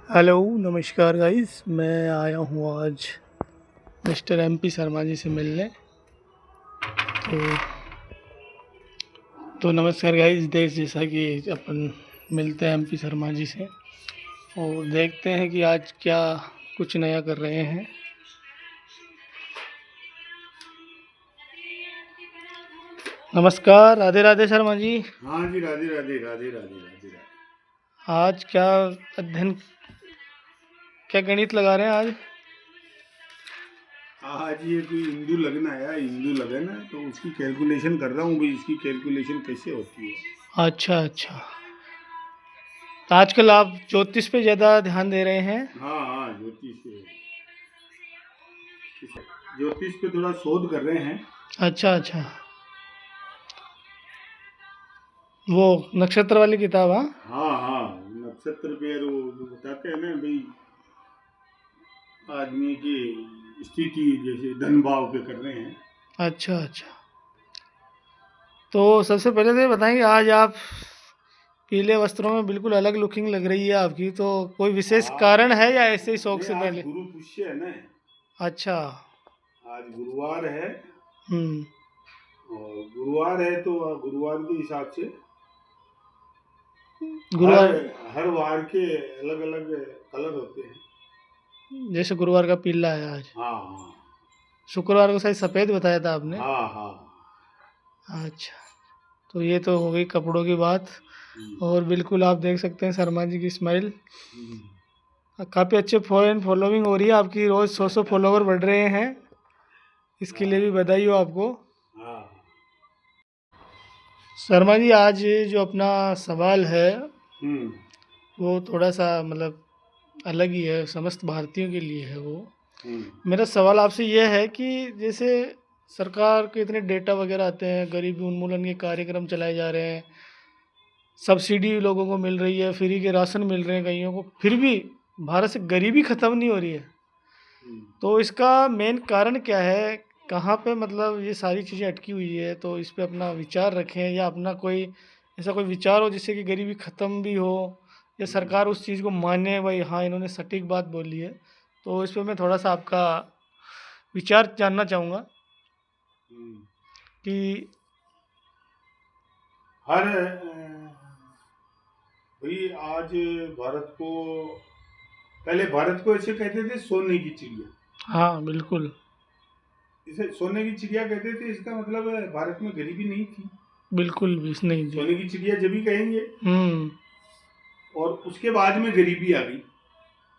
Hello नमस्कार guys, मैं आया हूँ आज मिस्टर एमपी शर्मा जी से मिलने। तो नमस्कार गाइस, देश जैसा कि अपन मिलते हैं एमपी शर्मा जी से और देखते हैं कि आज क्या कुछ नया कर रहे हैं। नमस्कार, राधे राधे शर्मा जी। हाँ जी, राधे राधे राधे राधे राधे राधे। आज क्या अध्ययन, क्या गणित लगा रहे हैं आज? आज ये कोई हिंदू लगन आया, हिंदू लगन है तो उसकी कैलकुलेशन कर रहा हूँ भाई, इसकी कैलकुलेशन कैसे होती है। अच्छा अच्छा, तो आजकल आप ज्योतिष पे ज़्यादा ध्यान दे रहे हैं? हाँ हाँ, ज्योतिष पे थोड़ा शोध कर रहे हैं। अच्छा अच्छा, वो नक्षत्र वाली किताब? हाँ हाँ हाँ, नक्षत्र पे वो जो बताते हैं ना भाई, आदमी की स्थिति जैसे धन भाव पे कर रहे हैं। अच्छा अच्छा, तो सबसे पहले तो ये बताएंगे, आज आप पीले वस्त्रों में बिल्कुल अलग लुकिंग लग रही है आपकी, तो कोई विशेष आज कारण है या ऐसे ही शौक नहीं, से आज पहले? गुरु पुष्य है ना। अच्छा। आज गुरुवार है हम्म। और गुरुवार है तो गुरुवार के हिसाब से हर गुरुवार, हर वार के अलग अलग कलर होते हैं। जैसे गुरुवार का पीला है आज, हाँ हाँ शुक्रवार को शायद सफ़ेद बताया था आपने। हाँ हाँ। अच्छा, तो ये तो हो गई कपड़ों की बात। हम्म, और बिल्कुल आप देख सकते हैं शर्मा जी की स्माइल, हम्म। काफ़ी अच्छे फॉरेन फॉलोइंग हो रही है आपकी, रोज़ 100 फॉलोवर बढ़ रहे हैं, इसके लिए भी हाँ बधाई हो आपको। हाँ। शर्मा जी, आज जो अपना सवाल है हम्म वो थोड़ा सा मतलब अलग ही है, समस्त भारतीयों के लिए है वो। हम्म मेरा सवाल आपसे यह है कि जैसे सरकार के इतने डेटा वगैरह आते हैं, गरीबी उन्मूलन के कार्यक्रम चलाए जा रहे हैं, सब्सिडी लोगों को मिल रही है, फ्री के राशन मिल रहे हैं कईयों को, फिर भी भारत से गरीबी ख़त्म नहीं हो रही है। हम्म। तो इसका मेन कारण क्या है? कहाँ पे मतलब ये सारी चीज़ें अटकी हुई है? तो इस पे अपना विचार रखें, या अपना कोई ऐसा कोई विचार हो जिससे कि गरीबी ख़त्म भी हो, या सरकार उस चीज़ को माने, भाई हाँ इन्होंने सटीक बात बोली है। तो इस पे मैं थोड़ा सा आपका विचार जानना चाहूँगा हम्म। कि हर भाई आज भारत को, पहले भारत को ऐसे कहते थे सोने की चिड़िया। हाँ बिल्कुल। इसे सोने की चिड़िया कहते थे, इसका मतलब है भारत में गरीबी नहीं थी। बिल्कुल भी नहीं जी। सोने की चिड़िया जब भी कहेंगे, हम्म। और उसके बाद में गरीबी आ गई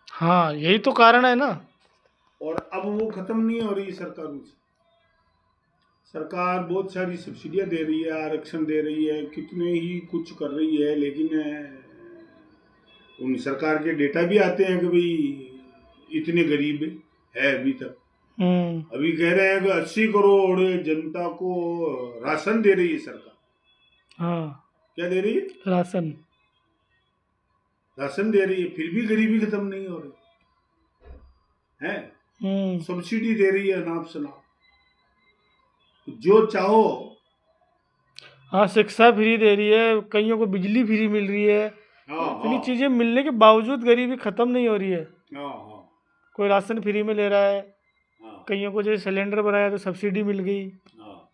हाँ, यही तो कारण है ना। और अब वो खत्म नहीं हो रही सरकारों से। सरकार बहुत सारी सब्सिडियां दे रही है, आरक्षण दे रही है, कितने ही कुछ कर रही है, लेकिन उन सरकार के डेटा भी आते हैं कि भाई इतने गरीब है अभी तक। हम्म। अभी कह रहे हैं कि 80 करोड़ जनता को राशन दे रही है सरकार। हाँ, क्या दे रही है? राशन। राशन दे रही है, फिर भी गरीबी खत्म नहीं हो रही है। हम्म। सब्सिडी दे रही है अनाप शनाप, जो चाहो। हाँ, शिक्षा फ्री दे रही है, कईयों को बिजली फ्री मिल रही है। हाँ तो हाँ इतनी चीज़ें मिलने के बावजूद गरीबी ख़त्म नहीं हो रही है। हाँ हाँ कोई राशन फ्री में ले रहा है, हाँ कईयों को जैसे सिलेंडर बनाया तो सब्सिडी मिल गई, हाँ।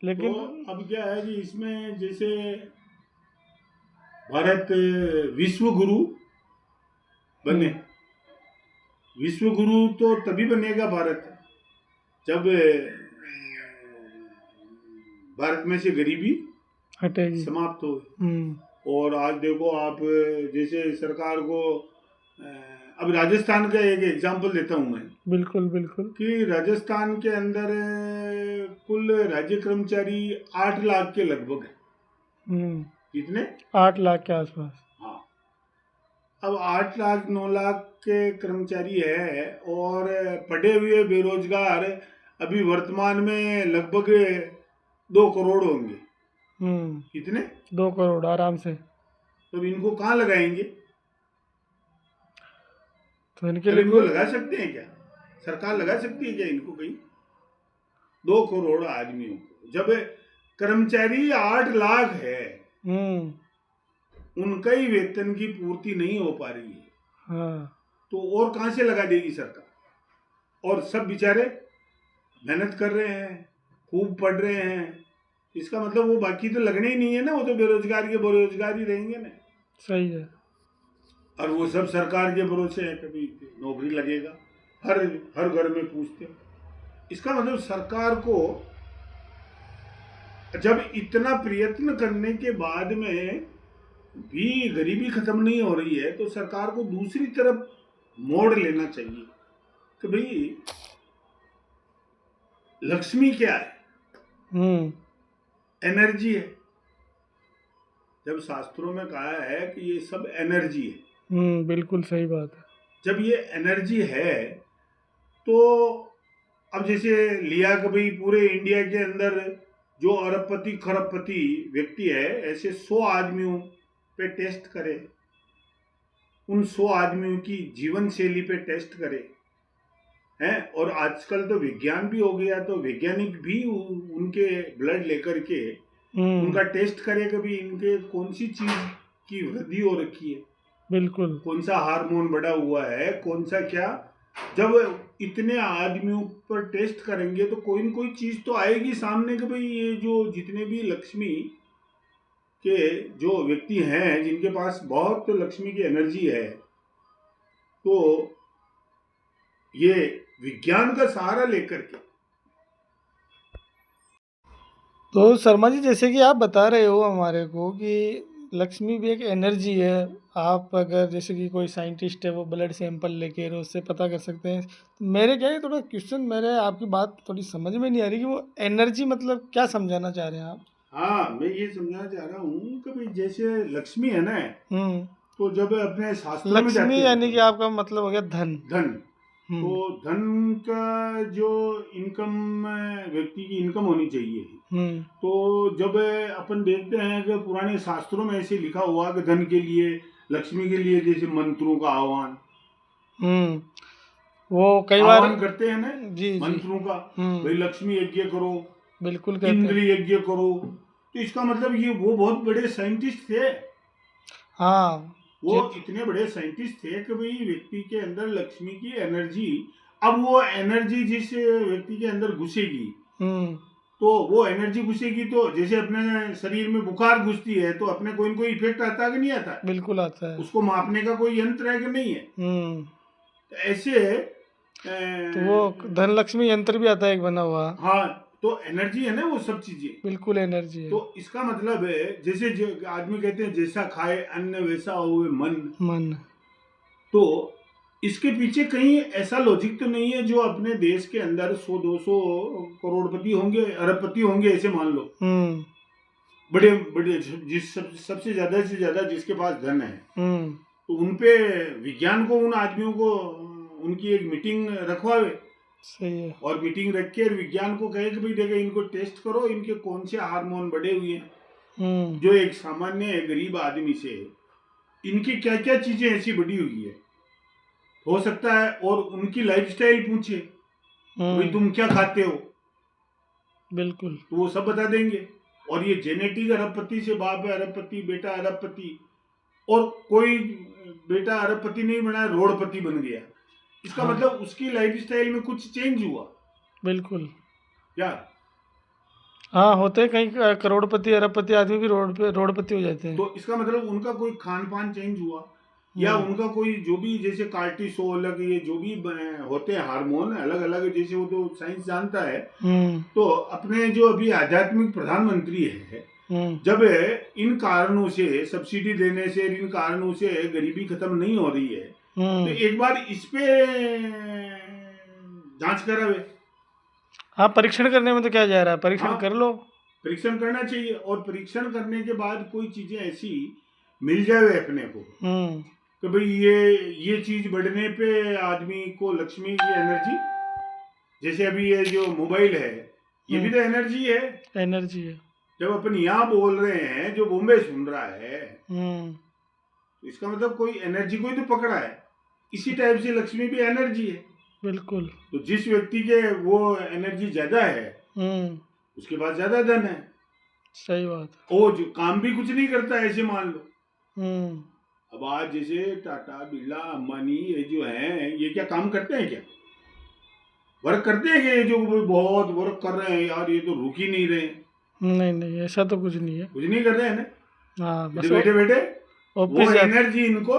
तो लेकिन अब क्या है कि इसमें जैसे भारत विश्व गुरु बने। विश्व गुरु तो तभी बनेगा भारत जब भारत में से गरीबी हटेगी। समाप्त हो। हम्म। और आज देखो आप, जैसे सरकार को अब राजस्थान का एक एग्जांपल देता हूं मैं, बिल्कुल बिल्कुल। कि राजस्थान के अंदर कुल राज्य कर्मचारी 8 लाख के लगभग है। हम्म। कितने? 8 लाख के आसपास। हाँ। अब 8 लाख 9 लाख के कर्मचारी है और पढ़े हुए बेरोजगार अभी वर्तमान में लगभग 2 करोड़ होंगे। हम्म। कितने? 2 करोड़ आराम से। तो इनको कहाँ लगाएंगे? तो इनके अब लिए इनको कोई। लगा सकते हैं क्या? सरकार लगा सकती है क्या इनको कहीं? 2 करोड़ आदमियों को जब कर्मचारी 8 लाख है, हम्म। उनका ही वेतन की पूर्ति नहीं हो पा रही है, हाँ। तो और कहाँ से लगा देगी सरकार? और सब बेचारे मेहनत कर रहे हैं, खूब पढ़ रहे हैं, इसका मतलब वो बाकी तो लगने ही नहीं है ना, वो तो बेरोजगार के बेरोजगार ही रहेंगे ना। सही है। और वो सब सरकार के भरोसे है, कभी नौकरी लगेगा, हर हर घर में पूछते हैं। इसका मतलब सरकार को जब इतना प्रयत्न करने के बाद में भी गरीबी खत्म नहीं हो रही है, तो सरकार को दूसरी तरफ मोड़ लेना चाहिए कि भाई लक्ष्मी क्या है? हम्म। एनर्जी है। जब शास्त्रों में कहा है कि ये सब एनर्जी है, बिल्कुल सही बात है। जब ये एनर्जी है तो अब जैसे लिया कि भाई पूरे इंडिया के अंदर जो अरबपति खरबपति व्यक्ति है, ऐसे 100 आदमियों पे टेस्ट करे, उन 100 आदमियों की जीवन शैली पे टेस्ट करे हैं। और आजकल तो विज्ञान भी हो गया, तो वैज्ञानिक भी उनके ब्लड लेकर के उनका टेस्ट करे कि भाई इनके कौन सी चीज की वृद्धि हो रखी है, बिल्कुल। कौन सा हार्मोन बढ़ा हुआ है, कौन सा क्या। जब इतने आदमियों पर टेस्ट करेंगे तो कोई न कोई चीज तो आएगी सामने कि भाई ये जो जितने भी लक्ष्मी के जो व्यक्ति हैं, जिनके पास बहुत लक्ष्मी की एनर्जी है, तो ये विज्ञान का सहारा लेकर के। तो शर्मा जी, जैसे कि आप बता रहे हो हमारे को कि लक्ष्मी भी एक एनर्जी है। आप अगर जैसे कि कोई साइंटिस्ट है वो ब्लड सैंपल लेके और उससे पता कर सकते हैं। तो मेरे क्या है थोड़ा क्वेश्चन, मेरे आपकी बात थोड़ी समझ में नहीं आ रही कि वो एनर्जी मतलब क्या समझाना चाह रहे हैं आप? हाँ, मैं ये समझाना चाह रहा हूँ कि भाई जैसे लक्ष्मी है ना, हम्म। तो जब अपने शास्त्रों में लक्ष्मी जाते हैं यानी कि अपन, आपका मतलब हो गया धन। धन, तो हम्म। धन का जो इनकम, व्यक्ति की इनकम होनी चाहिए। हम्म। तो जब अपन देखते हैं कि पुराने शास्त्रों में ऐसे लिखा हुआ कि धन के लिए, लक्ष्मी के लिए जैसे मंत्रों का आह्वान हम्म। वो कई बार। आह्वान करते हैं ना, जी जी। मंत्रों का, हम्म। भाई लक्ष्मी यज्ञ करो, बिल्कुल कहते इंद्र हैं। यज्ञ करो। तो इसका मतलब ये वो बहुत बड़े साइंटिस्ट थे, हाँ। वो जित इतने बड़े साइंटिस्ट थे कि भाई व्यक्ति के अंदर लक्ष्मी की एनर्जी, अब वो एनर्जी जिस व्यक्ति के अंदर घुसेगी, हम्म। तो वो एनर्जी घुसेगी, तो जैसे अपने शरीर में बुखार घुसती है तो अपने कोई न कोई इफेक्ट आता है कि नहीं आता? बिल्कुल आता है। उसको मापने का कोई यंत्र है कि नहीं है? हम्म। तो ऐसे तो वो धनलक्ष्मी यंत्र भी आता है एक बना हुआ। हाँ, तो एनर्जी है ना वो सब चीजें। बिल्कुल एनर्जी है। तो इसका मतलब है जैसे आदमी कहते हैं जैसा खाए अन्न वैसा होवे मन, मन। तो इसके पीछे कहीं ऐसा लॉजिक तो नहीं है जो अपने देश के अंदर 100-200 करोड़पति होंगे, अरबपति होंगे, ऐसे मान लो, हम्म। बड़े बड़े, सबसे ज्यादा से ज्यादा जिसके पास धन है, हम्म। तो उनपे विज्ञान को, उन आदमियों को उनकी एक मीटिंग रखवावे, सही है। और मीटिंग रख के विज्ञान को कहे कि भाई देखो इनको टेस्ट करो, इनके कौन से हार्मोन बढ़े हुए हैं, हम्म। जो एक सामान्य गरीब आदमी से इनकी क्या क्या चीजें ऐसी बढ़ी हुई है, हो सकता है। और उनकी लाइफस्टाइल पूछे, भाई तुम क्या खाते हो, बिल्कुल। तो वो सब बता देंगे। और ये जेनेटिक अरबपति से बाप है अरबपति, बेटा अरबपति, और कोई बेटा अरबपति नहीं बना, रोडपति बन गया। इसका हाँ। मतलब उसकी लाइफस्टाइल में कुछ चेंज हुआ बिल्कुल। क्या? हाँ, होते हैं कई करोड़पति अरबपति आदमी भी रोडपति हो जाते हैं। तो इसका मतलब उनका कोई खान पान चेंज हुआ, या हम्म। उनका कोई जो भी जैसे कार्टिसोल, ये जो भी होते हैं हार्मोन अलग अलग, जैसे वो तो साइंस जानता है। हम्म। तो अपने जो अभी आध्यात्मिक प्रधानमंत्री है, जब इन कारणों से, सब्सिडी देने से, इन कारणों से गरीबी खत्म नहीं हो रही है, तो एक बार इस पे जांच करावे। हाँ, परीक्षण करने में तो क्या जा रहा है, परीक्षण हाँ, कर लो। परीक्षण करना चाहिए, और परीक्षण करने के बाद कोई चीजें ऐसी मिल जाए अपने को कि भाई ये चीज बढ़ने पे आदमी को लक्ष्मी की एनर्जी, जैसे अभी ये जो मोबाइल है, ये भी तो एनर्जी है। एनर्जी है। जब अपन यहाँ बोल रहे हैं, जो बॉम्बे सुन रहा है, तो इसका मतलब कोई एनर्जी को ही तो पकड़ा है। इसी टाइप से लक्ष्मी भी एनर्जी है। बिल्कुल। तो जिस व्यक्ति के वो एनर्जी ज्यादा है, उसके पास ज्यादा धन है। सही बात है। वो जो काम भी कुछ नहीं करता, ऐसे मान लो, अब आज जैसे टाटा बिरला अंबानी ये जो हैं ये क्या काम करते हैं क्या? वर्क करते हैं कि ये जो बहुत वर्क कर रहे हैं यार, ये तो रुक ही नहीं रहे हैं। नहीं नहीं, ऐसा तो कुछ नहीं है। कुछ नहीं कर रहे हैं ना, हाँ, ये बस तो बैठे बैठे ऑफिस वो जाते। एनर्जी इनको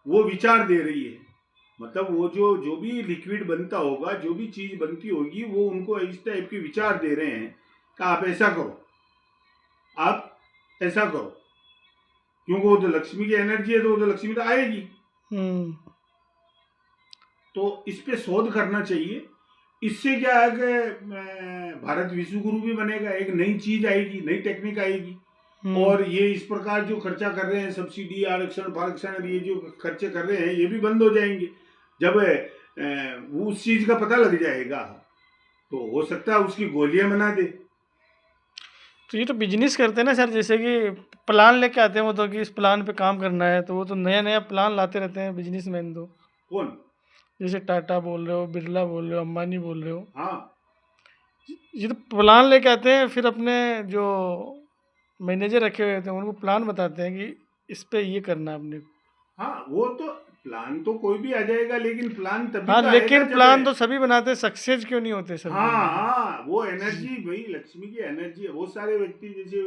वो विचार दे रही है। मतलब वो जो जो भी लिक्विड बनता होगा, जो भी चीज बनती होगी, वो उनको इस टाइप के विचार दे रहे हैं कि आप ऐसा करो, आप ऐसा करो, क्योंकि वो तो लक्ष्मी की एनर्जी है, तो वो तो लक्ष्मी तो आएगी। हम्म। तो इस पे शोध करना चाहिए। इससे क्या है कि भारत विश्व गुरु भी बनेगा, एक नई चीज आएगी, नई टेक्निक आएगी। हम्म। और ये इस प्रकार जो खर्चा कर रहे हैं, सब्सिडी, आरक्षण फारक्षण, ये जो खर्चे कर रहे हैं, ये भी बंद हो जाएंगे। जब वो उस चीज का पता लग जाएगा तो हो सकता है उसकी गोलियां बना दे। तो ये तो बिजनेस करते हैं ना सर, जैसे कि प्लान लेके आते हैं वो, तो कि इस प्लान पे काम करना है, तो वो तो नया नया प्लान लाते रहते हैं बिजनेसमैन तो। कौन? जैसे टाटा बोल रहे हो, बिरला बोल रहे हो, अंबानी बोल रहे हो, हाँ ये तो प्लान लेके आते हैं, फिर अपने जो मैनेजर रखे हुए होते हैं उनको प्लान बताते हैं कि इस पे ये करना है अपने को। हाँ, वो तो प्लान तो कोई भी आ जाएगा, लेकिन प्लान तभी हाँ, तो आएगा लेकिन जब प्लान तो सभी बनाते हैं, सक्सेस क्यों नहीं होते सब हाँ लोग? हाँ, वो एनर्जी भाई लक्ष्मी की एनर्जी है। बहुत सारे व्यक्ति जैसे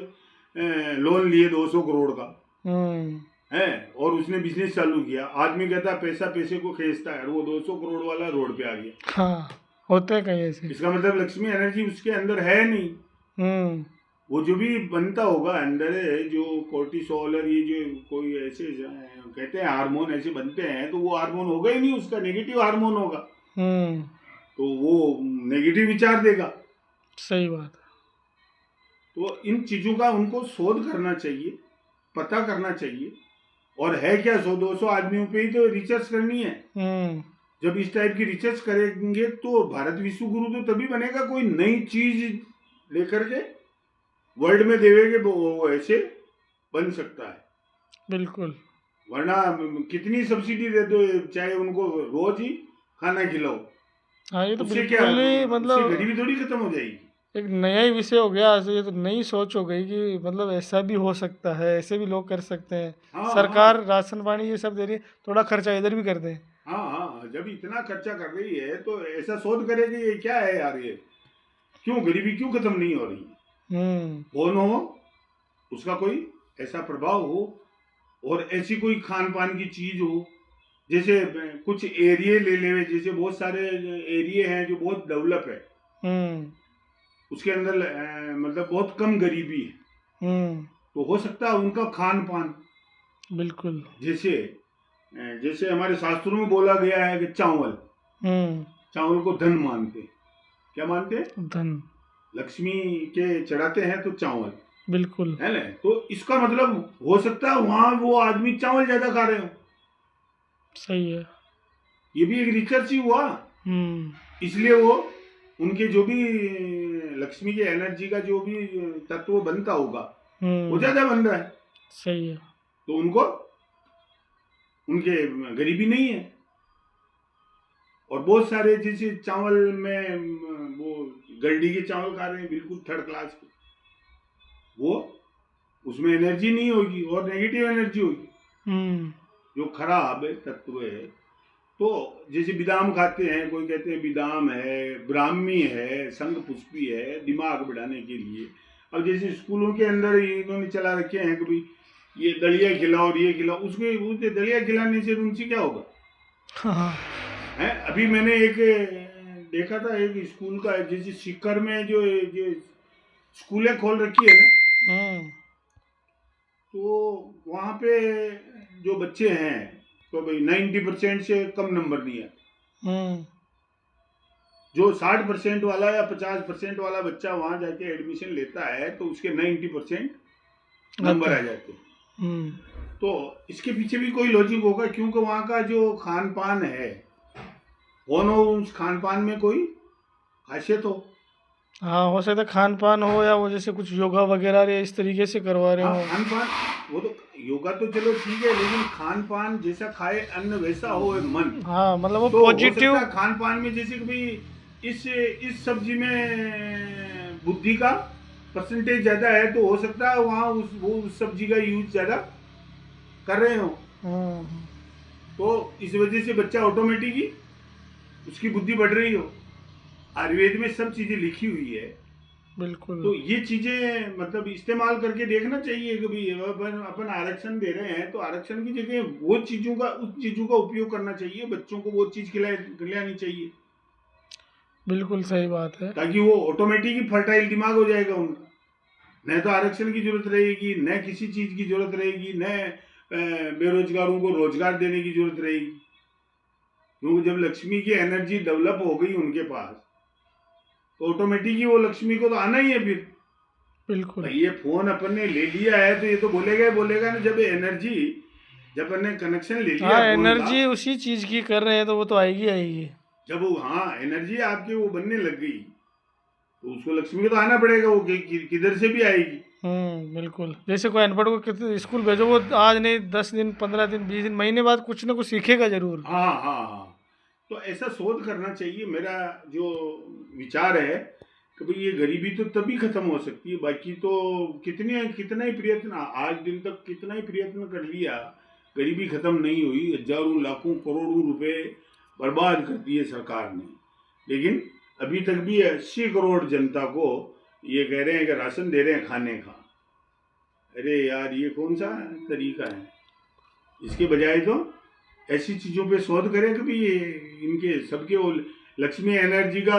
लोन लिए 200 करोड़ का हम्म। है, और उसने बिजनेस चालू किया। आदमी कहता है पैसा पैसे को खींचता है, और वो 200 करोड़ वाला रोड पे आ गया। हाँ, होते हैं कहीं ऐसे। इसका मतलब लक्ष्मी एनर्जी उसके अंदर है नहीं। हम्म। वो जो भी बनता होगा अंदर है, जो कोर्टिसोल और ये जो कोई ऐसे कहते हैं हार्मोन ऐसे बनते हैं, तो वो हार्मोन होगा ही नहीं, उसका नेगेटिव हार्मोन होगा, हम्म। तो वो नेगेटिव विचार देगा। सही बात है। तो इन चीजों का उनको शोध करना चाहिए, पता करना चाहिए। और है क्या, 100-200 आदमियों पे ही तो रिसर्च करनी है। हम्म। जब इस टाइप की रिसर्च करेंगे तो भारत विश्व गुरु तो तभी बनेगा, कोई नई चीज लेकर के वर्ल्ड में देवेंगे, वो ऐसे बन सकता है। बिल्कुल। वरना कितनी सब्सिडी दे दो, चाहे उनको रोज ही खाना खिलाओ, हाँ, ये तो उससे क्या, बिल्कुल ही उससे मतलब गरीबी थोड़ी खत्म हो जाएगी। एक नया ही विषय हो गया आज, ये तो नई सोच हो गई कि मतलब ऐसा भी हो सकता है, ऐसे भी लोग कर सकते हैं। हाँ हाँ सरकार राशन पानी ये सब दे रही है, थोड़ा खर्चा इधर भी कर दें। हाँ हाँ, जब इतना खर्चा कर रही है तो ऐसा शोध करे कि ये क्या है यार, ये क्यों गरीबी क्यों खत्म नहीं हो रही। कौन हो, उसका कोई ऐसा प्रभाव हो, और ऐसी कोई खान पान की चीज हो। जैसे कुछ एरिए ले ले, जैसे बहुत सारे एरिए हैं जो बहुत डेवलप है, हम्म। उसके अंदर मतलब बहुत कम गरीबी है, हम्म। तो हो सकता है उनका खान पान, बिल्कुल। जैसे जैसे हमारे शास्त्रों में बोला गया है कि चावल, हम्म। चावल को धन मानते, क्या मानते, धन। लक्ष्मी के चढ़ाते हैं तो चावल, बिल्कुल। है ना। तो इसका मतलब हो सकता है वहां वो आदमी चावल ज्यादा खा रहे हो। सही है। ये भी एक रिसर्च ही हुआ। हम्म। इसलिए वो उनके जो भी लक्ष्मी की एनर्जी का जो भी तत्व बनता होगा वो ज्यादा बन रहा है, सही है। तो उनको उनके गरीबी नहीं है। और बहुत सारे जैसे चावल में वो गलडी के चावल खा रहे हैं, बिल्कुल थर्ड क्लास के, वो उसमें एनर्जी नहीं होगी और नेगेटिव एनर्जी होगी, जो खराब तत्व है। तो जैसे बादाम खाते हैं, कोई कहते हैं बादाम है, ब्राह्मी है, शंख पुष्पी है, दिमाग बढ़ाने के लिए। अब जैसे स्कूलों के अंदर इन्होंने चला रखे हैं कि भाई ये दलिया खिलाओ और ये खिलाओ, उसके दलिया खिलाने से उनसे क्या होगा। हाँ। है, अभी मैंने एक देखा था, एक स्कूल का, जैसे सीकर में जो स्कूलें खोल रखी है ना, तो वहाँ पे जो बच्चे हैं, तो भाई 90% से कम नंबर नहीं है। जो 60% वाला या 50% वाला बच्चा वहां जाके एडमिशन लेता है, तो उसके 90% नंबर आ जाते हैं। तो इसके पीछे भी कोई लॉजिक होगा, क्योंकि वहां का जो खान पान है, उस खान पान में कोई खासियत हो। हाँ, हो सकता है खान पान हो, या वो जैसे कुछ योगा वगैरह या इस तरीके से करवा रहे हाँ, हो। खान पान, वो तो योगा तो चलो ठीक है, लेकिन खान पान जैसा खाए अन्न वैसा हो मन। हाँ, मतलब वो तो पॉजिटिव। हो सकता है खान पान में जैसे कि भाई इस सब्जी में बुद्धि का परसेंटेज ज्यादा है, तो हो सकता है वहाँ उस सब्जी का यूज ज्यादा कर रहे हो। हम्म, तो इस वजह से बच्चा ऑटोमेटिक ही उसकी बुद्धि बढ़ रही हो। आयुर्वेद में सब चीजें लिखी हुई है। बिल्कुल। तो ये चीजें मतलब इस्तेमाल करके देखना चाहिए कि भाई अपन आरक्षण दे रहे हैं तो आरक्षण की जगह वो चीजों का उस चीजों का उपयोग करना चाहिए, बच्चों को वो चीज खिलानी चाहिए बिल्कुल सही बात है। ताकि वो ऑटोमेटिक ही फर्टाइल दिमाग हो जाएगा उनका। न तो आरक्षण की जरूरत रहेगी, न किसी चीज की जरूरत रहेगी, न बेरोजगारों को रोजगार देने की जरूरत रहेगी। क्योंकि जब लक्ष्मी की एनर्जी डेवलप हो गई उनके पास तो ऑटोमेटिक ही वो लक्ष्मी को तो आना ही है फिर। बिल्कुल। भाई ये फोन अपन ने ले लिया है तो ये तो बोलेगा ही बोलेगा ना, जब एनर्जी जब अपन ने कनेक्शन ले हाँ, लिया फोन का, एनर्जी उसी चीज़ की कर रहे हैं तो वो तो आएगी आएगी। जब वो हाँ एनर्जी आपके वो बनने लग गई तो उसको लक्ष्मी को तो आना पड़ेगा, वो किधर से भी आएगी। बिल्कुल। जैसे कोई अनपढ़ को कितने स्कूल भेजो, वो आज नहीं 10 दिन 15 दिन 20 दिन महीने बाद कुछ ना कुछ सीखेगा जरूर। हाँ हाँ हाँ। तो ऐसा शोध करना चाहिए। मेरा जो विचार है कि भाई ये गरीबी तो तभी खत्म हो सकती है, बाकी तो कितना ही प्रयत्न आज दिन तक कितना ही प्रयत्न कर लिया, गरीबी खत्म नहीं हुई। हजारों लाखों करोड़ों रुपए बर्बाद कर दिए सरकार ने, लेकिन अभी तक भी 80 करोड़ जनता को ये कह रहे हैं कि राशन दे रहे हैं खाने का। अरे यार ये कौन सा तरीका है? इसके बजाय तो ऐसी चीजों पे शोध करें कि भाई ये इनके सबके वो लक्ष्मी एनर्जी का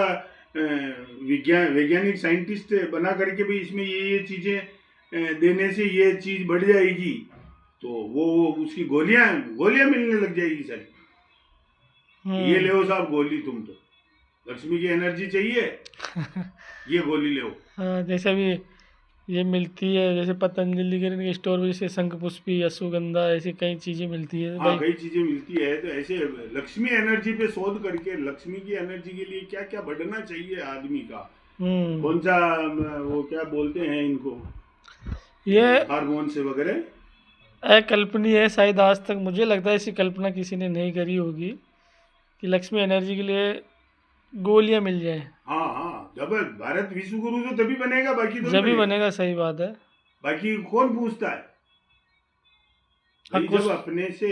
वैज्ञानिक साइंटिस्ट बना करके भाई इसमें ये चीजें देने से ये चीज बढ़ जाएगी, तो वो उसकी गोलियां गोलियां मिलने लग जाएगी सर। ये ले हम्म। साहब गोली, तुम तो लक्ष्मी की एनर्जी चाहिए, ये गोली ले। हाँ, जैसे अभी ये मिलती है, जैसे पतंजलि के इनके स्टोर में जैसे शंखपुष्पी, अश्वगंधा, ऐसी कई चीज़ें मिलती है हाँ भाई। कई चीजें मिलती है। तो ऐसे लक्ष्मी एनर्जी पे शोध करके लक्ष्मी की एनर्जी के लिए क्या क्या बढ़ना चाहिए आदमी का, हम्म। कौन सा वो क्या बोलते हैं इनको, ये हार्मोन से वगैरह। अकल्पनीय है, शायद आज तक मुझे लगता है ऐसी कल्पना किसी ने नहीं करी होगी कि लक्ष्मी एनर्जी के लिए गोलियां मिल जाए। हाँ हाँ, जब भारत विश्व गुरु तो तभी बनेगा, बाकी तो नहीं जब भी बनेगा। बनेगा, सही बात है। बाकी कौन पूछता है हाँ, भाई, जब कुछ। अपने से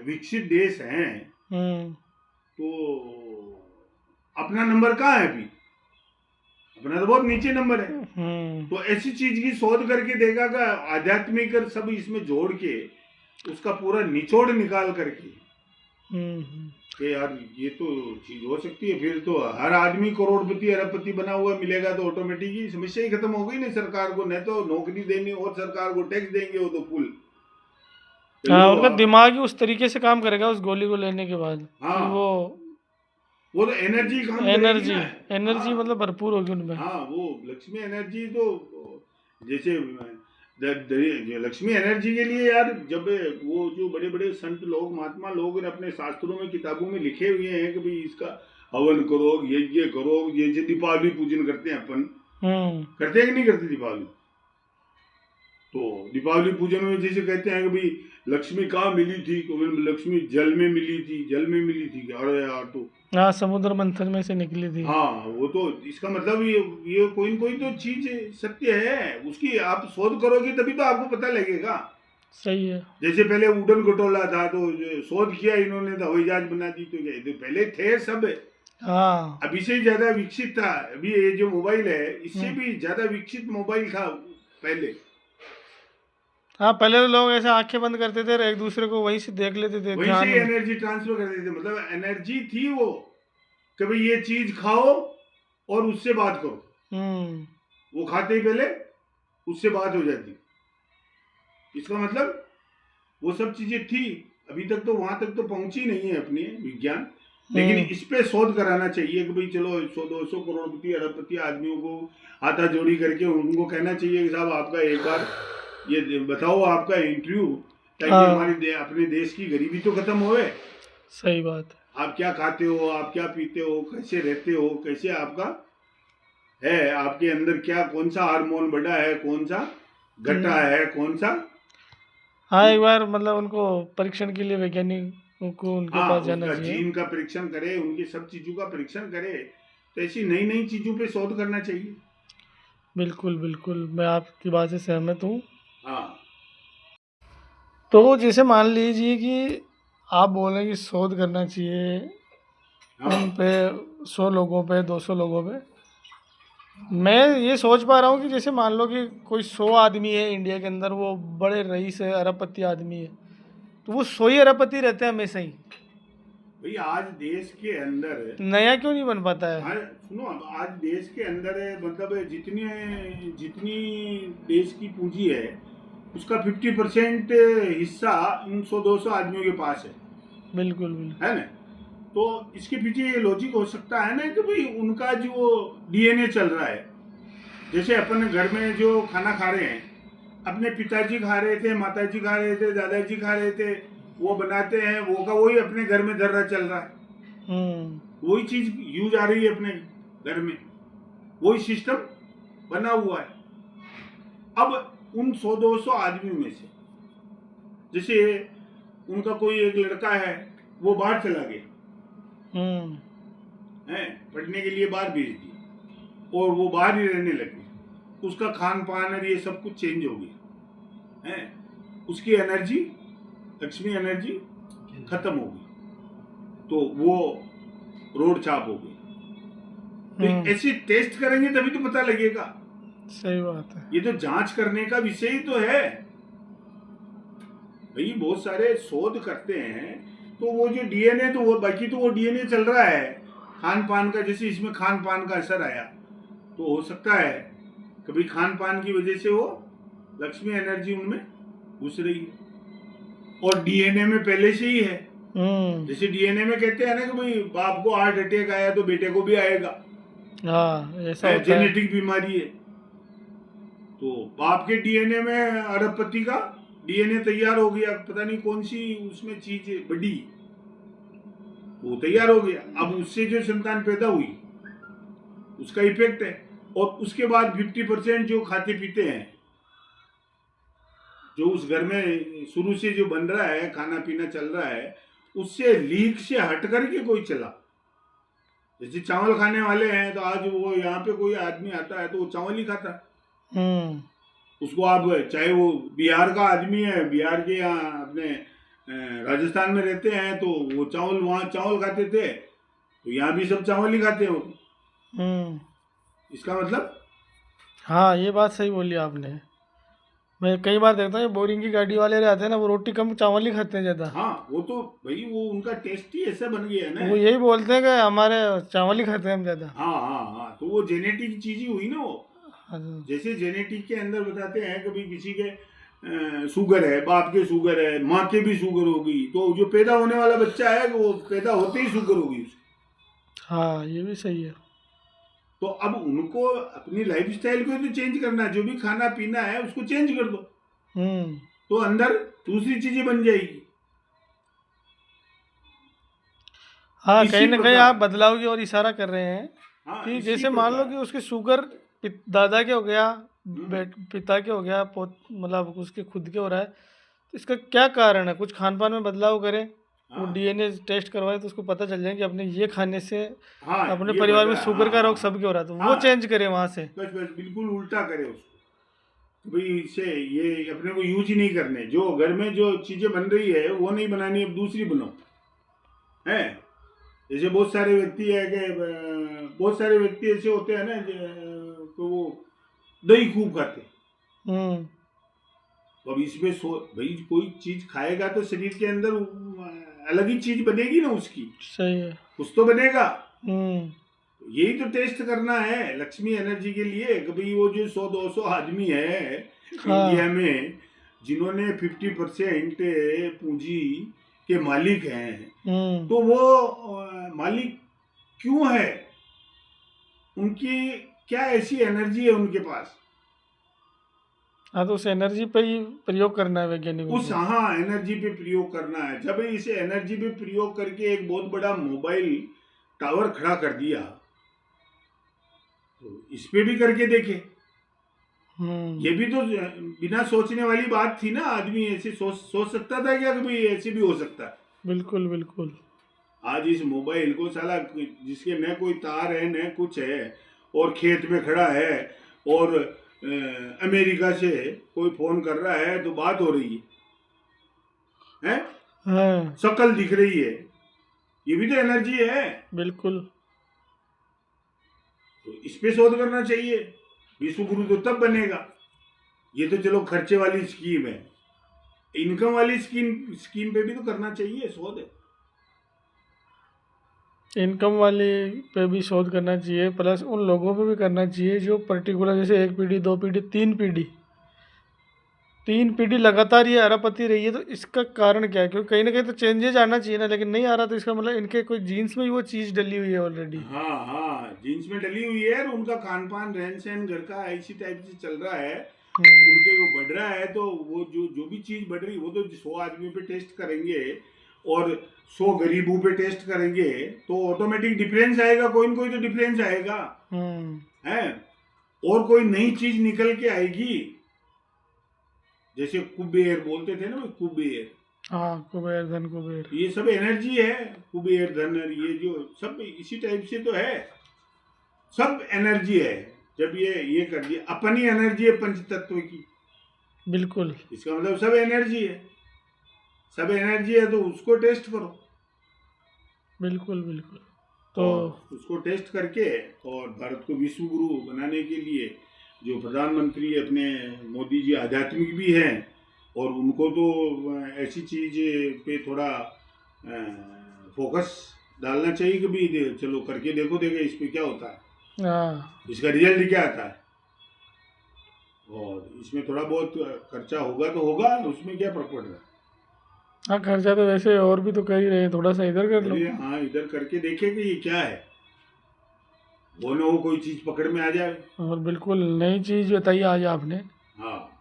विकसित देश हैं हम्म। तो अपना नंबर कहाँ है अभी? अपना तो बहुत नीचे नंबर है। हम्म। तो ऐसी चीज की शोध करके देखा कि आध्यात्मिक और सब इसमें जोड़ के उसका पूरा निचोड़ निकाल करके हम्म। कि यार ये तो चीज हो सकती है, फिर तो हर आदमी करोड़पति अरबपति बना हुआ मिलेगा तो ऑटोमेटिक ही समस्या ही खत्म हो गई ना। सरकार को न तो नौकरी देनी और सरकार को टैक्स देंगे वो तो फुल हाँ, लो। उनका दिमाग ही उस तरीके से काम करेगा उस गोली को लेने के बाद कि हाँ वो तो एनर्जी काम करेगी एनर्जी ना। एनर्जी हाँ मतलब भरपूर होगी उनमें। हाँ, वो लक्ष्मी एनर्जी तो जैसे जो लक्ष्मी एनर्जी के लिए यार, जब वो जो बड़े बड़े संत लोग महात्मा लोग ने अपने शास्त्रों में किताबों में लिखे हुए हैं कि भाई इसका हवन करो, यज्ञ करो, जैसे दीपावली पूजन करते हैं अपन, हम्म। करते हैं कि नहीं करते दीपावली? तो दीपावली पूजन में जैसे कहते हैं कि भाई लक्ष्मी कहाँ मिली थी, तो लक्ष्मी जल में मिली थी, जल में मिली थी। अरे यार तो हाँ, समुद्र मंथन में से निकली थी। हाँ, वो तो इसका मतलब ये कोई न कोई तो चीज सत्य है, उसकी आप शोध करोगे तभी तो आपको पता लगेगा। सही है। जैसे पहले उड़न खटोला था तो जो शोध किया इन्होंने तो हवाई जहाज बना दी, तो क्या तो पहले थे सब। हाँ। अभी से ज्यादा विकसित था। अभी ये जो मोबाइल है इससे हम्म। भी ज्यादा विकसित मोबाइल था पहले। हाँ, पहले तो लोग ऐसे आंखें बंद करते थे और एक दूसरे को वहीं से देख लेते थे वहीं से ध्यान ही में। एनर्जी ट्रांसफर कर देते थे, मतलब एनर्जी थी वो कि भाई ये चीज खाओ और उससे बात करो। हम्म। वो खाते ही पहले उससे बात हो जाती। इसका मतलब वो सब चीजें थी। अभी तक तो वहां तक तो पहुंची नहीं है अपनी विज्ञान, लेकिन हम्म। इस पे शोध कराना चाहिए कि भाई चलो 100-200 करोड़पति अरबपति आदमियों को हाथा जोड़ी करके उनको कहना चाहिए कि साहब आपका एक बार ये बताओ आपका इंटरव्यू, ताकि हमारे हाँ, अपने देश की गरीबी तो खत्म होए। सही बात है। आप क्या खाते हो, आप क्या पीते हो, कैसे रहते हो, कैसे आपका है, आपके अंदर क्या कौन सा हार्मोन बढ़ा है, कौन सा घटा हम्म। है, कौन सा। हाँ, एक बार मतलब उनको परीक्षण के लिए वैज्ञानिकों को उनके हाँ पास जाना उसका चाहिए। जीन का परीक्षण करे, उनकी सब चीजों का परीक्षण करे। तो ऐसी नई नई चीजों पे शोध करना चाहिए। बिल्कुल बिल्कुल, मैं आपकी बात से सहमत हूँ। हाँ तो जैसे मान लीजिए कि आप बोल रहे हैं कि शोध करना चाहिए हाँ उन पे 100 लोगों पे 200 लोगों पे। मैं ये सोच पा रहा हूँ कि जैसे मान लो कि कोई 100 आदमी है इंडिया के अंदर, वो बड़े रईस है, अरबपति आदमी है, तो वो 100 ही अरबपति रहते हैं हमेशा ही। भाई, आज देश के अंदर, नया क्यों नहीं बन पाता है? आज सुनो, अब आज देश के अंदर मतलब जितनी जितनी देश की पूंजी है उसका 50% हिस्सा इन 100-200 आदमियों के पास बिल्कुल बिल्कुल। है ना। तो इसके पीछे ये लॉजिक हो सकता है ना कि भाई उनका जो डीएनए चल रहा है, जैसे अपन घर में जो खाना खा रहे हैं, अपने पिताजी खा रहे थे, माताजी खा रहे थे, दादाजी खा रहे थे, वो बनाते हैं, वो का वही अपने घर में दर्रा चल रहा है, वही चीज यूज आ रही है अपने घर में, वही सिस्टम बना हुआ है। अब उन 100-200 आदमियों में से जैसे उनका कोई एक लड़का है, वो बाहर चला गया है, पढ़ने के लिए बाहर भेज दिया और वो बाहर ही रहने लगे, उसका खान पान और ये सब कुछ चेंज हो गया है, उसकी एनर्जी, लक्ष्मी एनर्जी खत्म हो गई, तो वो रोड छाप हो गई। तो ऐसे टेस्ट करेंगे तभी तो पता लगेगा। सही बात है। ये तो जांच करने का विषय ही तो है भाई। बहुत सारे शोध करते हैं तो वो जो डीएनए, तो वो बाकी तो वो डीएनए चल रहा है खान पान का, जैसे इसमें खान पान का असर आया, तो हो सकता है कभी खान पान की वजह से वो लक्ष्मी एनर्जी उनमें घुस रही है, और डीएनए में पहले से ही है। जैसे डीएनए में कहते हैं ना कि भाई बाप को हार्ट अटैक आया तो बेटे को भी आएगा, हाँ ऐसा होता है। जेनेटिक बीमारी है। तो बाप के डीएनए में अरबपति का डीएनए तैयार हो गया, पता नहीं कौन सी उसमें चीज बड़ी, वो तैयार हो गया। अब उससे जो संतान पैदा हुई उसका इफेक्ट है, और उसके बाद 50% जो खाते पीते हैं, जो उस घर में शुरू से जो बन रहा है, खाना पीना चल रहा है, उससे लीक से हट करके कोई चला। जैसे चावल खाने वाले हैं, तो आज वो यहाँ पे कोई आदमी आता है तो वो चावल ही खाता है। उसको आप चाहे वो बिहार का आदमी है, बिहार के यहाँ अपने राजस्थान में रहते हैं, तो वो चावल वहाँ चावल खाते थे, तो यहाँ भी सब चावल ही खाते हो। इसका मतलब, हाँ ये बात सही बोली आपने। मैं कई बार देखता हूँ बोरिंग की गाड़ी वाले रहते हैं ना, वो रोटी कम चावल ही खाते हैं ज़्यादा। हाँ वो तो भाई वो उनका टेस्ट ही ऐसा बन गया है ना। वो यही बोलते हैं कि हमारे चावल ही खाते हैं हम ज़्यादा। हाँ हाँ हाँ, तो वो जेनेटिक चीज ही हुई ना वो। हाँ जैसे जेनेटिक के अंदर बताते हैं कभी किसी के शुगर है, बाप के शुगर है, माँ के भी शुगर होगी, तो जो पैदा होने वाला बच्चा है वो पैदा होते ही शुगर होगी उसको। हाँ ये भी सही है। तो अब उनको अपनी लाइफस्टाइल को तो चेंज करना है, जो भी खाना पीना है उसको चेंज कर दो, तो अंदर दूसरी चीजें बन जाएगी। हाँ इसी कहीं ना कहीं प्रकार, आप बदलाव की ओर इशारा कर रहे हैं हाँ कि इसी जैसे मान लो प्रकार। कि उसकी शुगर दादा के हो गया, पिता के हो गया, मतलब उसके खुद के हो रहा है, तो इसका क्या कारण है? कुछ खान पान में बदलाव करें, वो हाँ डीएनए टेस्ट करवाए तो उसको पता चल जाए कि अपने ये खाने से हाँ, अपने ये परिवार में बता, शुगर हाँ का रोग हाँ सबके हो रहा है, तो वो हाँ, चेंज करें वहाँ से। बस बस बिल्कुल उल्टा करे उसको, तो भाई इसे ये अपने को यूज ही नहीं करने, जो घर में जो चीजें बन रही है वो नहीं बनानी, अब दूसरी बनाओ है। जैसे बहुत सारे व्यक्ति है कि बहुत सारे व्यक्ति ऐसे होते हैं ना, तो वो दही खूब खाते हैं। तो अब इसमें भाई कोई चीज खाएगा तो शरीर के अंदर अलग ही चीज बनेगी ना उसकी, सही है। कुछ तो बनेगा। यही तो टेस्ट करना है लक्ष्मी एनर्जी के लिए कि भाई वो जो 100-200 आदमी है इंडिया हाँ में, जिन्होंने 50% पूंजी के मालिक हैं, तो वो मालिक क्यों है, उनकी क्या ऐसी एनर्जी है उनके पास, हाँ तो उस एनर्जी पे ही प्रयोग करना है वैज्ञानिकों उस को। हाँ एनर्जी पे प्रयोग करना है। जब इसे एनर्जी पे प्रयोग करके एक बहुत बड़ा मोबाइल टावर खड़ा कर दिया, तो इस पे भी करके देखे। ये भी तो बिना सोचने वाली बात थी ना, आदमी ऐसे सोच सकता था क्या कि भाई ऐसे भी हो सकता है। बिल्कुल बिल्कुल। आज इस मोबाइल को साला, जिसके न कोई तार है न कुछ है, और खेत में खड़ा है, और अमेरिका से कोई फोन कर रहा है तो बात हो रही है, है, हाँ शक्ल दिख रही है, ये भी तो एनर्जी है। बिल्कुल। तो इस पे शोध करना चाहिए, विश्व गुरु तो तब बनेगा। ये तो चलो खर्चे वाली स्कीम है, इनकम वाली स्कीम पे भी तो करना चाहिए शोध। इनकम वाले पे भी शोध करना चाहिए, प्लस उन लोगों पे भी करना चाहिए जो पर्टिकुलर, जैसे एक पीढ़ी, दो पीढ़ी, तीन पीढ़ी लगातार ये अरबपति रही है, तो इसका कारण क्या है? क्योंकि कहीं ना कहीं तो चेंजेज आना चाहिए ना, लेकिन नहीं आ रहा, तो इसका मतलब इनके कोई जीन्स में ही वो चीज़ डली हुई है ऑलरेडी। हाँ हाँ, जीन्स में डली हुई है, और उनका खान पान रहन सहन घर का इसी टाइप से चल रहा है, हम्म, उनके वो बढ़ रहा है, तो वो जो जो भी चीज बढ़ रही, वो तो 100 आदमी पे टेस्ट करेंगे और 100 गरीबों पे टेस्ट करेंगे, तो ऑटोमेटिक डिफरेंस आएगा, कोई ना कोई तो डिफरेंस आएगा, हम्म, है। और कोई नई चीज निकल के आएगी, जैसे कुबेर बोलते थे ना भाई, कुबेर, हाँ कुबेर, धन कुबेर। ये सब एनर्जी है। कुबेर धन, ये जो सब इसी टाइप से तो है, सब एनर्जी है। जब ये कर दिया, अपनी एनर्जी है पंच तत्व की, बिल्कुल इसका मतलब सब एनर्जी है, सब एनर्जी है, तो उसको टेस्ट करो, बिल्कुल बिल्कुल। तो और उसको टेस्ट करके, और भारत को विश्व गुरु बनाने के लिए जो प्रधानमंत्री अपने मोदी जी आध्यात्मिक भी हैं, और उनको तो ऐसी चीज पे थोड़ा फोकस डालना चाहिए कि भी चलो करके देखो, देखे इस पे क्या होता है, हाँ इसका रिजल्ट क्या आता है, और इसमें थोड़ा बहुत खर्चा होगा तो होगा, उसमें क्या फर्क पड़ रहा है। हाँ, खर्चा तो वैसे और भी तो कर ही रहे हैं, थोड़ा सा इधर कर लो। अरे हाँ, इधर करके देखे कि ये क्या है, वो ना वो कोई चीज पकड़ में आ जाए। और बिल्कुल नई चीज़ बताई आज आपने, हाँ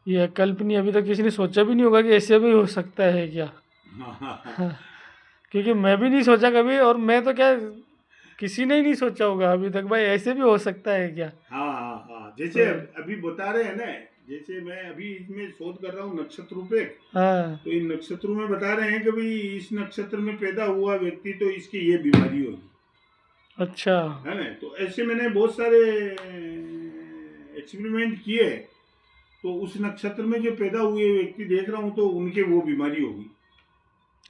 ये कल्पनीय, अभी तक किसी ने सोचा भी नहीं होगा कि ऐसे भी हो सकता है क्या। हाँ हाँ हाँ हाँ, क्योंकि मैं भी नहीं सोचा कभी, और मैं तो क्या, किसी ने ही नहीं सोचा होगा अभी तक भाई ऐसे भी हो सकता है क्या। हाँ हाँ हाँ, तो जैसे अभी बता रहे हैं ना, जैसे मैं अभी इसमें शोध कर रहा हूँ नक्षत्रों पे, हाँ, तो इन नक्षत्रों में बता रहे हैं कि भाई इस नक्षत्र में पैदा हुआ व्यक्ति तो इसकी ये बीमारी होगी, अच्छा, है ना। तो ऐसे मैंने बहुत सारे एक्सपेरिमेंट किए, तो उस नक्षत्र में जो पैदा हुए व्यक्ति देख रहा हूँ, तो उनके वो बीमारी होगी।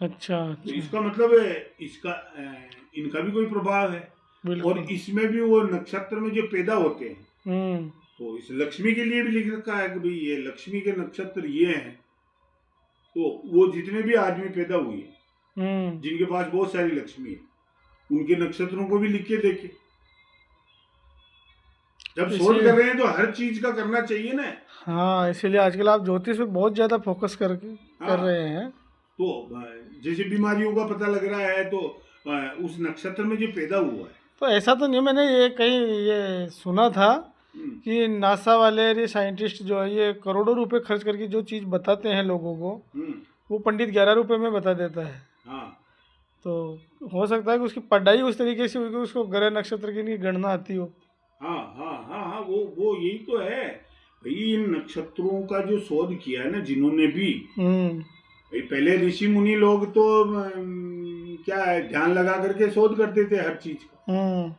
अच्छा, तो अच्छा, इसका मतलब है, इसका इनका भी कोई प्रभाव है, और बिल्कुल। इसमें भी वो नक्षत्र में जो पैदा होते हैं, हम्म, तो इस लक्ष्मी के लिए भी लिख रखा है कि भाई ये लक्ष्मी के नक्षत्र ये हैं, तो वो जितने भी आदमी पैदा हुए जिनके पास बहुत सारी लक्ष्मी है, उनके नक्षत्रों को भी लिख के देखे। जब शोध इसी कर रहे हैं तो हर चीज का करना चाहिए ना। हाँ, इसीलिए आजकल आप ज्योतिष पे बहुत ज़्यादा फोकस कर हाँ, रहे हैं। तो जैसे बीमारियों का पता लग रहा है, तो उस नक्षत्र में जो पैदा हुआ है। तो ऐसा तो नहीं, मैंने ये कहीं ये सुना था हम्म, कि नासा वाले और ये साइंटिस्ट जो है, ये करोड़ों रुपए खर्च करके जो चीज़ बताते हैं लोगों को, हम्म, वो पंडित 11 रुपए में बता देता है। हाँ तो हो सकता है कि उसकी पढ़ाई उस तरीके से हुई कि उसको ग्रह नक्षत्र की नहीं गणना आती हो। हाँ हाँ हाँ हाँ, वो यही तो है भाई, इन नक्षत्रों का जो शोध किया है ना जिन्होंने भी, हम्म, भाई पहले ऋषि मुनि लोग तो क्या है, ध्यान लगा करके शोध करते थे हर चीज का, हम्म,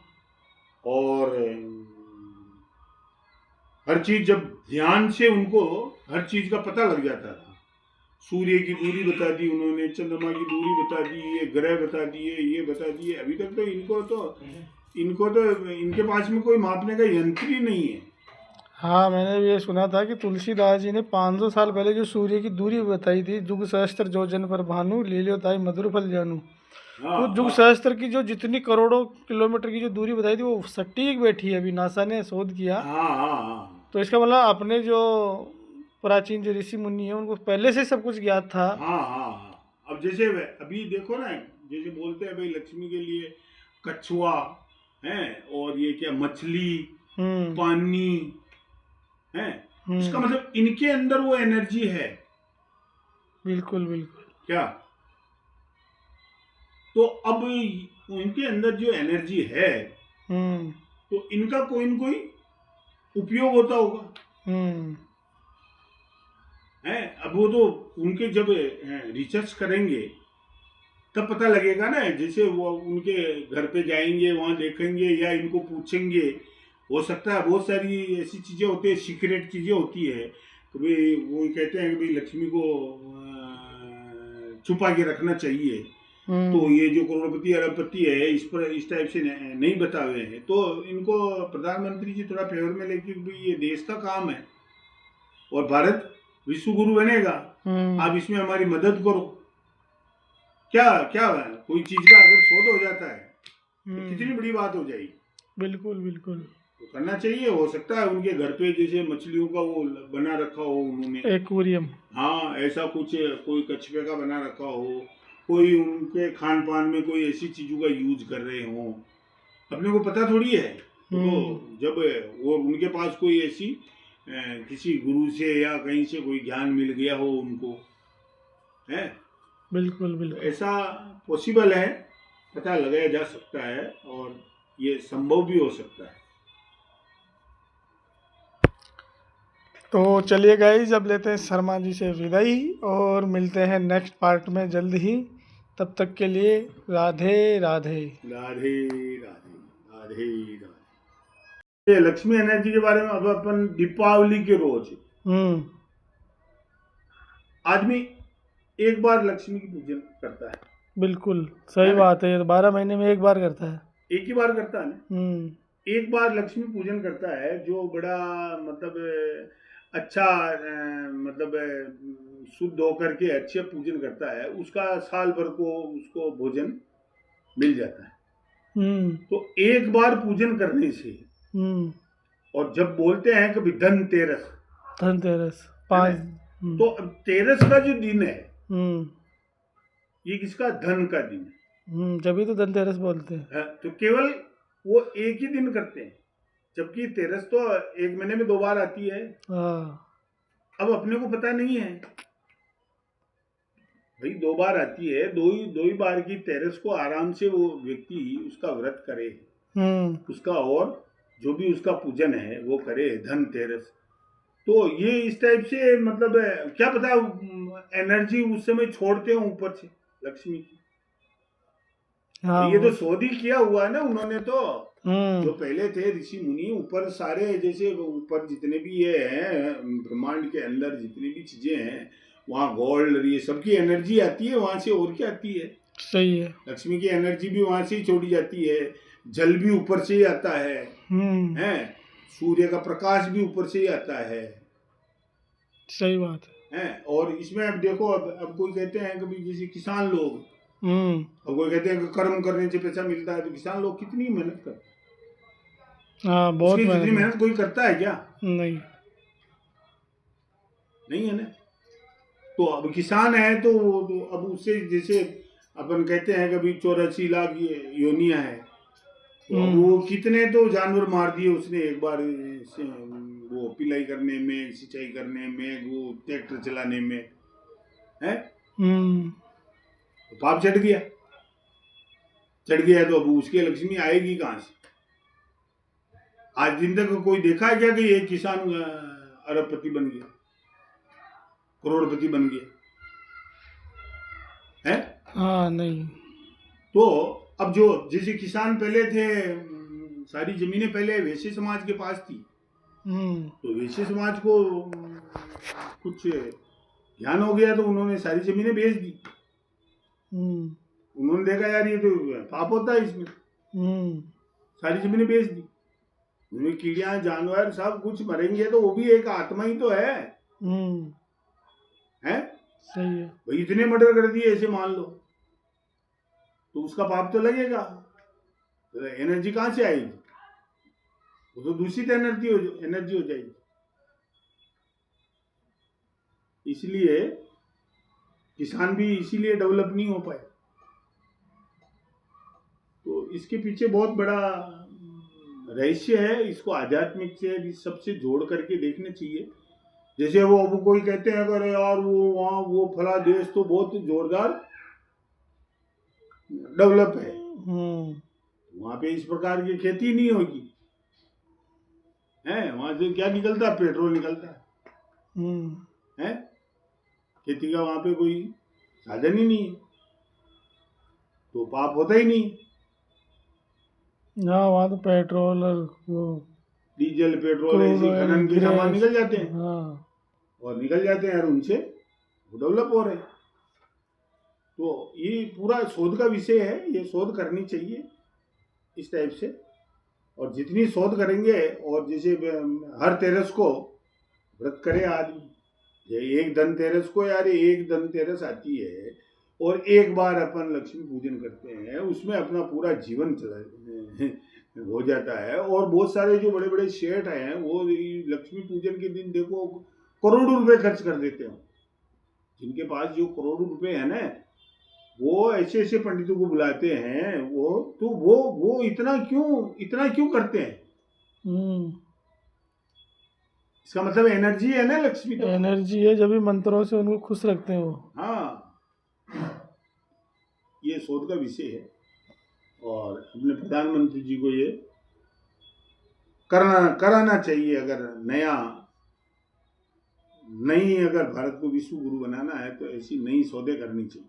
और हर चीज जब ध्यान से उनको हर चीज का पता लग जाता था। सूर्य की दूरी बता दी उन्होंने, चंद्रमा की दूरी बता दी, ये ग्रह बता दिए, ये बता दिए। अभी तक तो इनको तो इनके पास में कोई मापने का यंत्र ही नहीं है। हाँ, मैंने भी ये सुना था कि तुलसीदास जी ने 500 साल पहले जो सूर्य की दूरी बताई थी, जुग सहस्त्र जोजन पर भानु लील्योताई मधुर फल जानू। हाँ तो जुग हाँ सहस्त्र की जो जितनी करोड़ों किलोमीटर की जो दूरी बताई थी, वो सटीक बैठी है, अभी नासा ने शोध किया। हाँ हाँ हाँ तो इसका मतलब अपने जो प्राचीन जो ऋषि मुनि है, उनको पहले से सब कुछ ज्ञात था। हाँ हाँ हाँ। अब जैसे अभी देखो ना, जैसे बोलते हैं भाई लक्ष्मी के लिए कछुआ है, और ये क्या मछली, हम्म, पानी है, इसका हम्म, मतलब इनके अंदर वो एनर्जी है बिल्कुल बिल्कुल। क्या। तो अब उनके अंदर जो एनर्जी है, हम्म, तो इनका कोई न कोई उपयोग होता होगा, हम्म, है। अब वो तो उनके जब रिसर्च करेंगे तब पता लगेगा ना, जैसे वो उनके घर पे जाएंगे, वहां देखेंगे या इनको पूछेंगे। हो सकता है बहुत सारी ऐसी चीजें होती है, सीक्रेट चीजें होती है, तो भाई वो कहते हैं कि भाई लक्ष्मी को छुपा के रखना चाहिए। तो हम्म ये जो करोड़पति अरबपति है इस पर इस टाइप से नहीं बतावे हैं, तो इनको प्रधानमंत्री जी थोड़ा फेवर में लेके भाई ये देश का काम है और भारत विश्व गुरु बनेगा, आप इसमें हमारी मदद करो। क्या क्या है, कोई चीज का अगर शोध हो जाता है तो कितनी बड़ी बात हो जाएगी। बिल्कुल बिल्कुल। तो करना चाहिए। हो सकता है उनके घर पे जैसे मछलियों का वो बना रखा हो उन्होंने, एक्वेरियम। हाँ ऐसा कुछ, कोई कछुए का बना रखा हो, कोई उनके खान पान में कोई ऐसी चीजों का यूज कर रहे हो, अपने को पता थोड़ी है। तो जब वो उनके पास कोई ऐसी किसी गुरु से या कहीं से कोई ज्ञान मिल गया हो उनको, है बिल्कुल तो बिल्कुल। ऐसा पॉसिबल है, पता लगाया जा सकता है और ये संभव भी हो सकता है। तो चलिए गाइस, अब लेते हैं शर्मा जी से विदाई और मिलते हैं नेक्स्ट पार्ट में जल्द ही। तब तक के लिए राधे राधे। राधे राधे राधे राधे। ये लक्ष्मी एनर्जी के बारे में अब अपन दीपावली के रोज हम्म आदमी एक बार लक्ष्मी की पूजन करता है बिल्कुल सही है ना? बात है, ये तो 12 महीने में एक बार करता है। एक ही बार करता है ना। हम्म एक बार लक्ष्मी पूजन करता है जो बड़ा मतलब अच्छा मतलब शुद्ध होकर के अच्छे पूजन करता है, उसका साल भर को उसको भोजन मिल जाता है। हम्म तो एक बार पूजन करने से, हम्म और जब बोलते हैं कि धनतेरस धनतेरस है ना, 5। तो अब तेरस का जो दिन है हम्म ये किसका, धन का दिन जब तो धनतेरस बोलते हैं। है। तो केवल वो एक ही दिन करते हैं, जबकि तेरस तो एक महीने में 2 बार आती है। हाँ अब अपने को पता नहीं है भाई, 2 बार आती है, दो ही बार की तेरस को आराम से वो व्यक्ति उसका व्रत करे, उसका और जो भी उसका पूजन है वो करे, धनतेरस। तो ये इस टाइप से मतलब क्या पता एनर्जी उस समय छोड़ते हो ऊपर से लक्ष्मी की। हाँ ये तो शोध ही किया हुआ है ना उन्होंने। तो जो हम्म पहले थे ऋषि मुनि, ऊपर सारे जैसे ऊपर जितने भी ये हैं ब्रह्मांड के अंदर जितनी भी चीजें हैं, वहाँ गोल्ड ये सबकी एनर्जी आती है वहां से, और क्या आती है। सही है। लक्ष्मी की एनर्जी भी वहां से ही छोड़ी जाती है, जल भी ऊपर से ही आता है, हैं सूर्य का प्रकाश भी ऊपर से ही आता है। सही बात है। हैं और इसमें अब देखो, अब कोई कहते हैं कि भाई जैसे किसान लोग, अब कोई कहते हैं कि कर्म करने से पैसा मिलता है, तो किसान लोग कितनी मेहनत करते हैं। हाँ बहुत उसकी जितनी मेहनत मेहनत कोई करता है क्या? नहीं। नहीं है ना। तो अब किसान है तो अब उससे जैसे अपन कहते हैं कि भाई 84 लाख योनियां है, तो अब वो कितने तो जानवर मार दिए उसने एक बार से, वो पिलाई करने में, सिंचाई करने में, वो ट्रैक्टर चलाने में, है तो पाप चढ़ गया। चढ़ गया तो अब उसकी लक्ष्मी आएगी कहाँ से? आज दिन तक कोई देखा है क्या कि ये किसान अरबपति बन गया, करोड़पति बन गया है? हाँ नहीं। तो अब जो जैसे किसान पहले थे, सारी जमीनें पहले वैश्य समाज के पास थी, तो वैश्य समाज को कुछ ज्ञान हो गया तो उन्होंने सारी जमीनें बेच दी। उन्होंने देखा यार ये तो पाप होता है इसमें, सारी जमीनें बेच दी। उनमें कीड़ियां जानवर सब कुछ मरेंगे तो वो भी एक आत्मा ही तो है, हैं? सही है भाई इतने मर्डर कर दिए ऐसे मान लो, तो उसका पाप तो लगेगा। तो एनर्जी कहाँ से आएगी? वो तो दूषित एनर्जी हो जाएगी। इसलिए किसान भी इसीलिए डेवलप नहीं हो पाए। तो इसके पीछे बहुत बड़ा रहस्य है, इसको आध्यात्मिक से सबसे जोड़ करके देखना चाहिए। जैसे वो अब कोई कहते हैं अगर यार वो वहाँ वो फला देश तो बहुत जोरदार डेवलप है, वहां पे इस प्रकार की खेती नहीं होगी, है वहां से क्या निकलता है? पेट्रोल निकलता है? खेती का वहां पे कोई साधन ही नहीं है, तो पाप होता ही नहीं। हाँ वहाँ तो पेट्रोल और वो डीजल पेट्रोल ऐसे खनन के सामान निकल जाते हैं, हाँ और निकल जाते हैं और उनसे वो डेवलप हो रहे हैं। तो ये पूरा शोध का विषय है, ये शोध करनी चाहिए इस टाइप से। और जितनी शोध करेंगे, और जैसे हर तेरस को व्रत करे आदमी, ये एक धनतेरस को यार, एक धनतेरस आती है और एक बार अपन लक्ष्मी पूजन करते हैं, उसमें अपना पूरा जीवन चला हो जाता है। और बहुत सारे जो बड़े बड़े शेठ हैं वो लक्ष्मी पूजन के दिन देखो करोड़ों रुपए खर्च कर देते हैं। जिनके पास जो करोड़ों रुपए है ना, वो ऐसे ऐसे पंडितों को बुलाते हैं, वो इतना क्यों करते हैं? इसका मतलब एनर्जी है ना लक्ष्मी का, एनर्जी है, जब भी मंत्रों से उनको खुश रखते हैं वो। हाँ, ये शोध का विषय है। और अपने प्रधानमंत्री जी को ये कराना चाहिए। अगर अगर भारत को विश्व गुरु बनाना है तो ऐसी नई शोधें करनी चाहिए।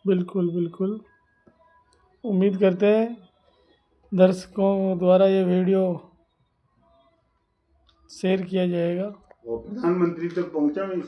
बिल्कुल बिल्कुल, उम्मीद करते हैं दर्शकों द्वारा ये वीडियो शेयर किया जाएगा और प्रधानमंत्री तक पहुंचा मैं